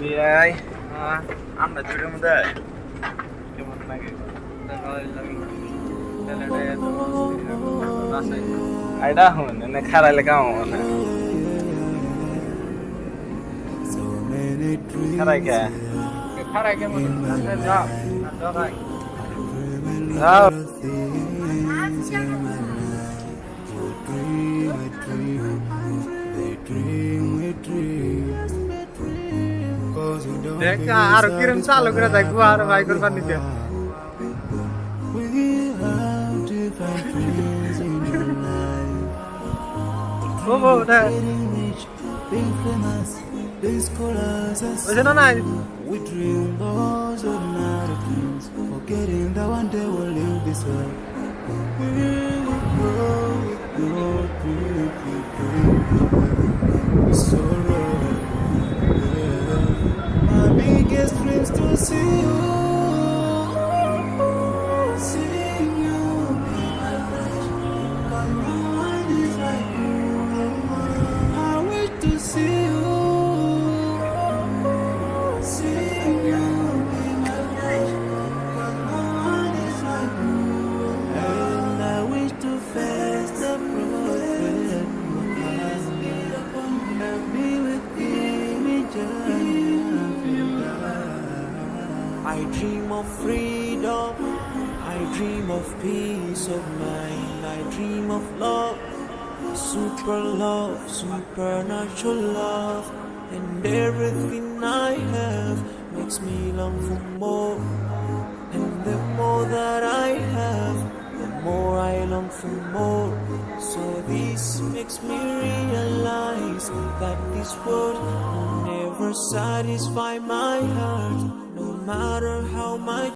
বিয়াই আমরা দুটোর মধ্যে কেমন লাগে আইডা হন না খারাইলে কাম হন খারাই কে খারাই কেমন যাও ভাই যাও দেখ আর কিরম চালু করে দেখবো আর ভাই করবার নিতে ও বউ ওই না নাই We dream those ordinary dreams, forgetting that one day we'll leave this world. We will grow, sorrow. Yeah. My biggest dreams to see you, seeing you be my best. But no one is like you. I wish to see you. I dream of freedom, I dream of peace of mind, I dream of love, supernatural love, and everything I have makes me long for more, and the more that I have, the more I long for more, so this makes me realize that this world will never satisfy my heart. No matter how much